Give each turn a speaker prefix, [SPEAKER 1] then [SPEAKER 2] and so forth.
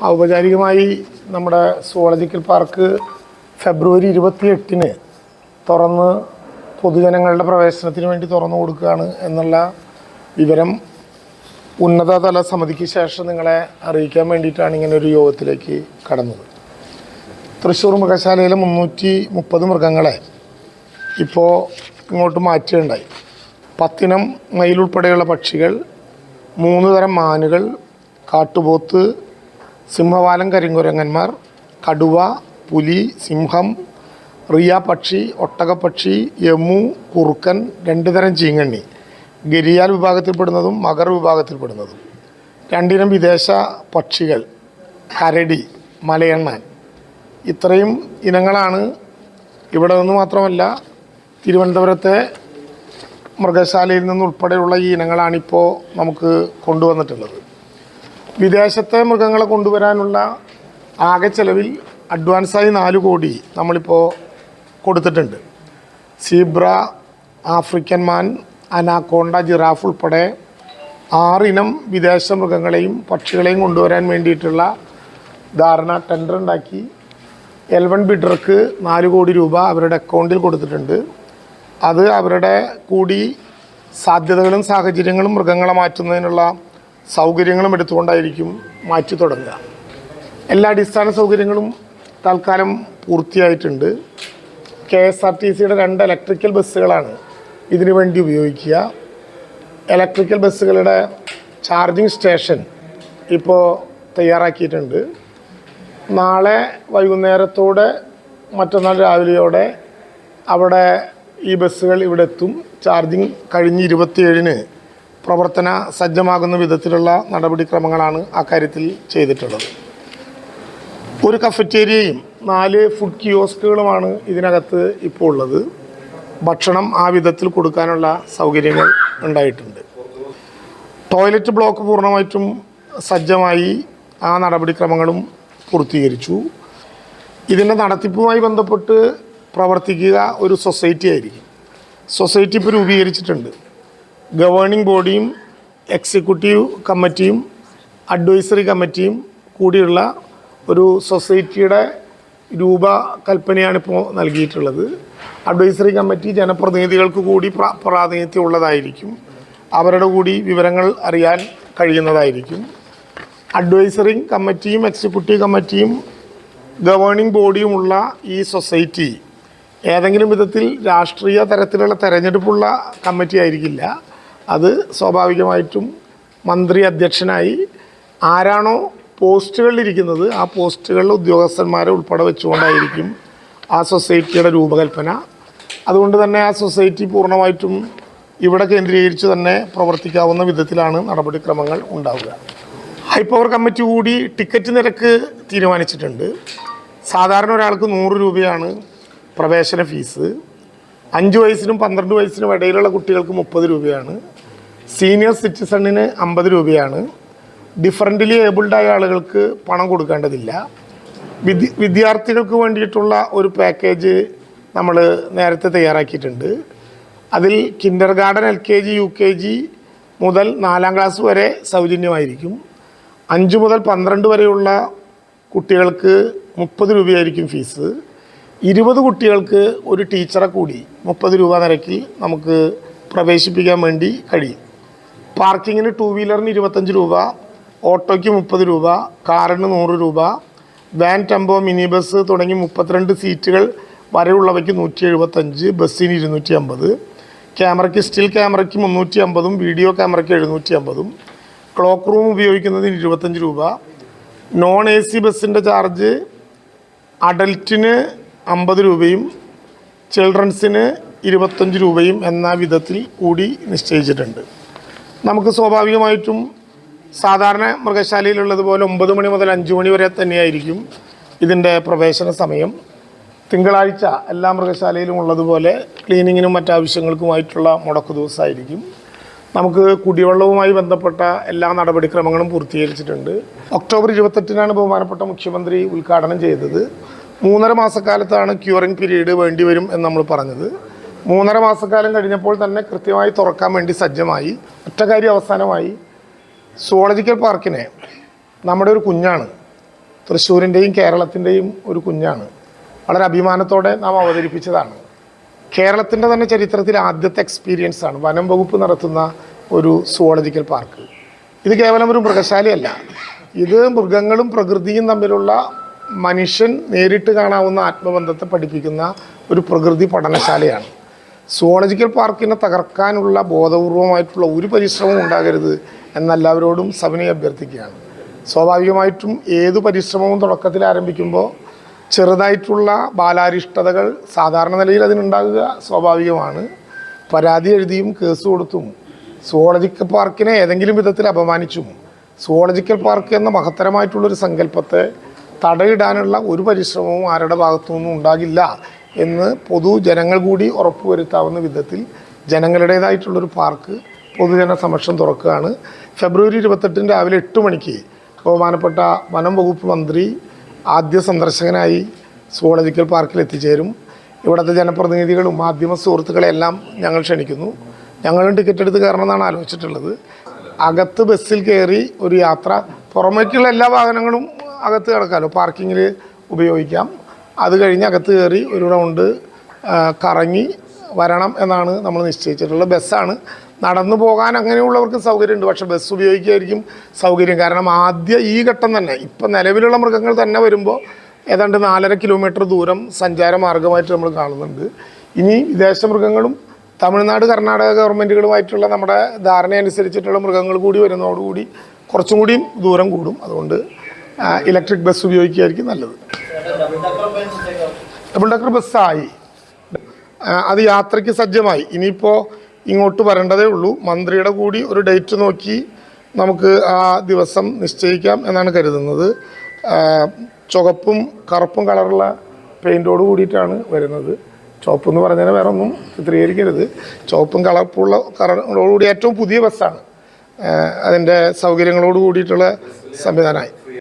[SPEAKER 1] ഔപചാരികമായി നമ്മുടെ zoological park ഫെബ്രുവരി 28-ന് തുറന്ന് പൊതുജനങ്ങളുടെ പ്രവേശനത്തിന് വേണ്ടി തുറന്നു കൊടുക്കുകയാണ് എന്നുള്ള വിവരം ഉന്നതതല സമിതിക്ക് ശേഷം നിങ്ങളെ അറിയിക്കാൻ വേണ്ടിയിട്ടാണ് ഇങ്ങനൊരു യോഗത്തിലേക്ക് കടന്നത്. തൃശ്ശൂർ മൃഗശാലയിലെ 330 മൃഗങ്ങളെ ഇപ്പോൾ ഇങ്ങോട്ട് മാറ്റുകയുണ്ടായി. 10 ഇനം മയിലുൾപ്പെടെയുള്ള പക്ഷികൾ, 3 തരം മാനുകൾ, കാട്ടുപോത്ത്, സിംഹവാലൻ കരിങ്കുരങ്ങന്മാർ, കടുവ, പുലി, സിംഹം, റിയ പക്ഷി, ഒട്ടകപ്പക്ഷി, യമു, കുറുക്കൻ, 2 തരം ചീങ്കണ്ണി, ഗരിയാൽ വിഭാഗത്തിൽപ്പെടുന്നതും മഗർ വിഭാഗത്തിൽപ്പെടുന്നതും, 2 ഇനം വിദേശ പക്ഷികൾ, കരടി, മലയണ്ണാൻ. ഇത്രയും ഇനങ്ങളാണ് ഇവിടെ നിന്ന് മാത്രമല്ല തിരുവനന്തപുരത്തെ മൃഗശാലയിൽ നിന്നുൾപ്പെടെയുള്ള ഈ ഇനങ്ങളാണിപ്പോൾ നമുക്ക് കൊണ്ടുവന്നിട്ടുള്ളത്. വിദേശത്തെ മൃഗങ്ങളെ കൊണ്ടുവരാനുള്ള ആകെ ചെലവിൽ അഡ്വാൻസായി 4 കോടി നമ്മളിപ്പോൾ കൊടുത്തിട്ടുണ്ട്. സീബ്ര, ആഫ്രിക്കൻ മാൻ, അനാക്കോണ്ട, ജിറാഫ് ഉൾപ്പെടെ 6 ഇനം വിദേശ മൃഗങ്ങളെയും പക്ഷികളെയും കൊണ്ടുവരാൻ വേണ്ടിയിട്ടുള്ള ധാരണ ടെൻഡർ ഉണ്ടാക്കി L1 ബിഡർക്ക് 4 കോടി രൂപ അവരുടെ അക്കൗണ്ടിൽ കൊടുത്തിട്ടുണ്ട്. അത് അവരുടെ കൂടി സാധ്യതകളും സാഹചര്യങ്ങളും മൃഗങ്ങളെ മാറ്റുന്നതിനുള്ള സൗകര്യങ്ങളും എടുത്തുകൊണ്ടായിരിക്കും മാറ്റി തുടങ്ങുക. എല്ലാ അടിസ്ഥാന സൗകര്യങ്ങളും തൽക്കാലം പൂർത്തിയായിട്ടുണ്ട്. KSRTCയുടെ 2 ഇലക്ട്രിക്കൽ ബസ്സുകളാണ് ഇതിനു വേണ്ടി ഉപയോഗിക്കുക. ഇലക്ട്രിക്കൽ ബസ്സുകളുടെ ചാർജിങ് സ്റ്റേഷൻ ഇപ്പോൾ തയ്യാറാക്കിയിട്ടുണ്ട്. നാളെ വൈകുന്നേരത്തോടെ മറ്റന്നാൾ രാവിലെയോടെ അവിടെ ഈ ബസ്സുകൾ ഇവിടെ എത്തും. ചാർജിങ് കഴിഞ്ഞ് 27-ന് പ്രവർത്തന സജ്ജമാകുന്ന വിധത്തിലുള്ള നടപടിക്രമങ്ങളാണ് ആ കാര്യത്തിൽ ചെയ്തിട്ടുള്ളത്. ഒരു കഫറ്റേരിയയും 4 ഫുഡ് കിയോസ്കുകളുമാണ് ഇതിനകത്ത് ഇപ്പോൾ ഉള്ളത്. ഭക്ഷണം ആ വിധത്തിൽ കൊടുക്കാനുള്ള സൗകര്യങ്ങൾ ഉണ്ടായിട്ടുണ്ട്. ടോയ്ലറ്റ് ബ്ലോക്ക് പൂർണ്ണമായിട്ടും സജ്ജമായി ആ നടപടിക്രമങ്ങളും പൂർത്തീകരിച്ചു. ഇതിൻ്റെ നടത്തിപ്പുമായി ബന്ധപ്പെട്ട് പ്രവർത്തിക്കുക ഒരു സൊസൈറ്റി ആയിരിക്കും. സൊസൈറ്റി ഇപ്പോൾ രൂപീകരിച്ചിട്ടുണ്ട്. ഗവേണിംഗ് ബോഡിയും എക്സിക്യൂട്ടീവ് കമ്മിറ്റിയും അഡ്വൈസറി കമ്മിറ്റിയും കൂടിയുള്ള ഒരു സൊസൈറ്റിയുടെ രൂപകൽപ്പനയാണ് ഇപ്പോൾ നൽകിയിട്ടുള്ളത്. അഡ്വൈസറി കമ്മിറ്റി ജനപ്രതിനിധികൾക്ക് കൂടി പ്രാതിനിധ്യമുള്ളതായിരിക്കും. അവരുടെ കൂടി വിവരങ്ങൾ അറിയാൻ കഴിയുന്നതായിരിക്കും. അഡ്വൈസറി കമ്മിറ്റിയും എക്സിക്യൂട്ടീവ് കമ്മിറ്റിയും ഗവേണിംഗ് ബോഡിയുമുള്ള ഈ സൊസൈറ്റി ഏതെങ്കിലും വിധത്തിൽ രാഷ്ട്രീയ തരത്തിലുള്ള തെരഞ്ഞെടുപ്പുള്ള കമ്മിറ്റി ആയിരിക്കില്ല. അത് സ്വാഭാവികമായിട്ടും മന്ത്രി അധ്യക്ഷനായി ആരാണോ പോസ്റ്റുകളിലിരിക്കുന്നത് ആ പോസ്റ്റുകളിലെ ഉദ്യോഗസ്ഥന്മാരെ ഉൾപ്പെടെ വെച്ചുകൊണ്ടായിരിക്കും ആ സൊസൈറ്റിയുടെ രൂപകൽപ്പന. അതുകൊണ്ട് തന്നെ ആ സൊസൈറ്റി പൂർണ്ണമായിട്ടും ഇവിടെ കേന്ദ്രീകരിച്ച് തന്നെ പ്രവർത്തിക്കാവുന്ന വിധത്തിലാണ് നടപടിക്രമങ്ങൾ ഉണ്ടാവുക. ഹൈപ്പവർ കമ്മിറ്റി കൂടി ടിക്കറ്റ് നിരക്ക് തീരുമാനിച്ചിട്ടുണ്ട്. സാധാരണ ഒരാൾക്ക് 100 രൂപയാണ് പ്രവേശന ഫീസ്. 5 വയസ്സിനും 12 വയസ്സിനും ഇടയിലുള്ള കുട്ടികൾക്ക് 30 രൂപയാണ്. സീനിയർ സിറ്റിസണിന് 50 രൂപയാണ്. ഡിഫറൻ്റ്ലി ഏബിൾഡായ ആളുകൾക്ക് പണം കൊടുക്കേണ്ടതില്ല. വിദ്യാർത്ഥികൾക്ക് വേണ്ടിയിട്ടുള്ള ഒരു പാക്കേജ് നമ്മൾ നേരത്തെ തയ്യാറാക്കിയിട്ടുണ്ട്. അതിൽ കിൻഡർ ഗാർഡൻ, LKG, UKG മുതൽ 4ാം ക്ലാസ് വരെ സൗജന്യമായിരിക്കും. 5 മുതൽ 12 വരെയുള്ള കുട്ടികൾക്ക് 30 രൂപയായിരിക്കും ഫീസ്. 20 കുട്ടികൾക്ക് ഒരു ടീച്ചറെ കൂടി 30 രൂപ നിരക്കിൽ നമുക്ക് പ്രവേശിപ്പിക്കാൻ വേണ്ടി കഴിയും. പാർക്കിങ്ങിന് 2 വീലറിന് 25 രൂപ, ഓട്ടോയ്ക്ക് 30 രൂപ, കാറിന് 100 രൂപ, വാൻ, ടെമ്പോ, മിനി ബസ് തുടങ്ങി 32 സീറ്റുകൾ വരെയുള്ളവയ്ക്ക് 175, ബസ്സിന് 250, ക്യാമറയ്ക്ക് സ്റ്റിൽ ക്യാമറയ്ക്ക് 350, വീഡിയോ ക്യാമറയ്ക്ക് 750, ക്ലോക്ക് റൂം ഉപയോഗിക്കുന്നതിന് 25 രൂപ. നോൺ AC ബസ്സിൻ്റെ ചാർജ് അഡൽറ്റിന് 50 രൂപയും ചിൽഡ്രൻസിന് 25 രൂപയും എന്ന വിധത്തിൽ കൂടി നിശ്ചയിച്ചിട്ടുണ്ട്. നമുക്ക് സ്വാഭാവികമായിട്ടും സാധാരണ മൃഗശാലയിലുള്ളതുപോലെ 9 മണി മുതൽ 5 മണി വരെ തന്നെയായിരിക്കും ഇതിൻ്റെ പ്രവേശന സമയം. തിങ്കളാഴ്ച എല്ലാ മൃഗശാലയിലും ഉള്ളതുപോലെ ക്ലീനിങ്ങിനും മറ്റാവശ്യങ്ങൾക്കുമായിട്ടുള്ള മുടക്കു ദിവസമായിരിക്കും. നമുക്ക് കുടിവെള്ളവുമായി ബന്ധപ്പെട്ട എല്ലാ നടപടിക്രമങ്ങളും പൂർത്തീകരിച്ചിട്ടുണ്ട്. ഒക്ടോബർ 28-നാണ് ബഹുമാനപ്പെട്ട മുഖ്യമന്ത്രി ഉദ്ഘാടനം ചെയ്തത്. 3.5 മാസക്കാലത്താണ് ക്യൂറിംഗ് പീരീഡ് വേണ്ടിവരും എന്ന് നമ്മൾ പറഞ്ഞത്. 3.5 മാസക്കാലം കഴിഞ്ഞപ്പോൾ തന്നെ കൃത്യമായി തുറക്കാൻ വേണ്ടി സജ്ജമായി. ഒറ്റ കാര്യം അവസാനമായി, സുവോളജിക്കൽ പാർക്കിനെ നമ്മുടെ ഒരു കുഞ്ഞാണ്. തൃശ്ശൂരിൻ്റെയും കേരളത്തിൻ്റെയും ഒരു കുഞ്ഞാണ്. വളരെ അഭിമാനത്തോടെ നാം അവതരിപ്പിച്ചതാണ്. കേരളത്തിൻ്റെ തന്നെ ചരിത്രത്തിൽ ആദ്യത്തെ എക്സ്പീരിയൻസ് ആണ് വനം വകുപ്പ് നടത്തുന്ന ഒരു സുവോളജിക്കൽ പാർക്ക്. ഇത് കേവലം ഒരു മൃഗശാലയല്ല, ഇത് മൃഗങ്ങളും പ്രകൃതിയും തമ്മിലുള്ള മനുഷ്യൻ നേരിട്ട് കാണാവുന്ന ആത്മബന്ധത്തെ പഠിപ്പിക്കുന്ന ഒരു പ്രകൃതി പഠനശാലയാണ്. സുവോളജിക്കൽ പാർക്കിനെ തകർക്കാനുള്ള ബോധപൂർവമായിട്ടുള്ള ഒരു പരിശ്രമവും ഉണ്ടാകരുത് എന്നെല്ലാവരോടും സവിനയം അഭ്യർത്ഥിക്കുകയാണ്. സ്വാഭാവികമായിട്ടും ഏതു പരിശ്രമവും തുടക്കത്തിൽ ആരംഭിക്കുമ്പോൾ ചെറുതായിട്ടുള്ള ബാലാരിഷ്ടതകൾ സാധാരണ നിലയിൽ അതിനുണ്ടാകുക സ്വാഭാവികമാണ്. പരാതി എഴുതിയും കേസ് കൊടുത്തും സുവോളജിക്കൽ പാർക്കിനെ ഏതെങ്കിലും വിധത്തിൽ അപമാനിച്ചും സുവോളജിക്കൽ പാർക്ക് എന്ന മഹത്തരമായിട്ടുള്ളൊരു സങ്കല്പത്തെ തടയിടാനുള്ള ഒരു പരിശ്രമവും ആരുടെ ഭാഗത്തു നിന്നും ഉണ്ടാകില്ല എന്ന് പൊതുജനങ്ങൾ കൂടി ഉറപ്പുവരുത്താവുന്ന വിധത്തിൽ ജനങ്ങളുടേതായിട്ടുള്ളൊരു പാർക്ക് പൊതുജന സമക്ഷം തുറക്കുകയാണ്. ഫെബ്രുവരി 28 രാവിലെ 8 മണിക്ക് ബഹുമാനപ്പെട്ട വനം വകുപ്പ് മന്ത്രി ആദ്യ സന്ദർശകനായി സുവോളജിക്കൽ പാർക്കിൽ എത്തിച്ചേരും. ഇവിടുത്തെ ജനപ്രതിനിധികളും മാധ്യമ സുഹൃത്തുക്കളെല്ലാം ഞങ്ങൾ ക്ഷണിക്കുന്നു. ഞങ്ങളും ടിക്കറ്റ് എടുത്ത് കയറണമെന്നാണ് ആലോചിച്ചിട്ടുള്ളത്. അകത്ത് ബസ്സിൽ കയറി ഒരു യാത്ര, പുറമേക്കുള്ള എല്ലാ വാഹനങ്ങളും അകത്ത് കിടക്കാമല്ലോ, പാർക്കിങ്ങിൽ ഉപയോഗിക്കാം. അത് കഴിഞ്ഞ് അകത്ത് കയറി ഒരു റൗണ്ട് കറങ്ങി വരണം എന്നാണ് നമ്മൾ നിശ്ചയിച്ചിട്ടുള്ളത്. ബസ്സാണ്, നടന്നു പോകാൻ അങ്ങനെയുള്ളവർക്ക് സൗകര്യമുണ്ട്, പക്ഷേ ബസ് ഉപയോഗിക്കുകയായിരിക്കും സൗകര്യം. കാരണം ഈ ഘട്ടം തന്നെ ഇപ്പം നിലവിലുള്ള മൃഗങ്ങൾ തന്നെ വരുമ്പോൾ ഏതാണ്ട് 4.5 കിലോമീറ്റർ ദൂരം സഞ്ചാര മാർഗമായിട്ട് നമ്മൾ കാണുന്നുണ്ട്. ഇനി വിദേശ മൃഗങ്ങളും തമിഴ്നാട് കർണാടക ഗവൺമെൻറ്റുകളുമായിട്ടുള്ള നമ്മുടെ ധാരണയനുസരിച്ചിട്ടുള്ള മൃഗങ്ങൾ കൂടി വരുന്നതോടുകൂടി കുറച്ചും കൂടി ദൂരം കൂടും. അതുകൊണ്ട് ഇലക്ട്രിക് ബസ് ഉപയോഗിക്കുകയായിരിക്കും നല്ലത്. ഡബിൾ ഡെക്കർ ബസ്സായി, അത് യാത്രയ്ക്ക് സജ്ജമായി. ഇനിയിപ്പോൾ ഇങ്ങോട്ട് വരേണ്ടതേ ഉള്ളൂ. മന്ത്രിയുടെ കൂടി ഒരു ഡേറ്റ് നോക്കി നമുക്ക് ആ ദിവസം നിശ്ചയിക്കാം എന്നാണ് കരുതുന്നത്. ചുവപ്പും കറുപ്പും കളറുള്ള പെയിൻറ്റോട് കൂടിയിട്ടാണ് വരുന്നത്. ചുവപ്പ് എന്ന് പറഞ്ഞാൽ വേറെ ഒന്നും ചിത്രീകരിക്കരുത്. ചുവപ്പും കളറോടുകൂടി ഏറ്റവും പുതിയ ബസ്സാണ്, അതിൻ്റെ സൗകര്യങ്ങളോട് കൂടിയിട്ടുള്ള സംവിധാനമായി.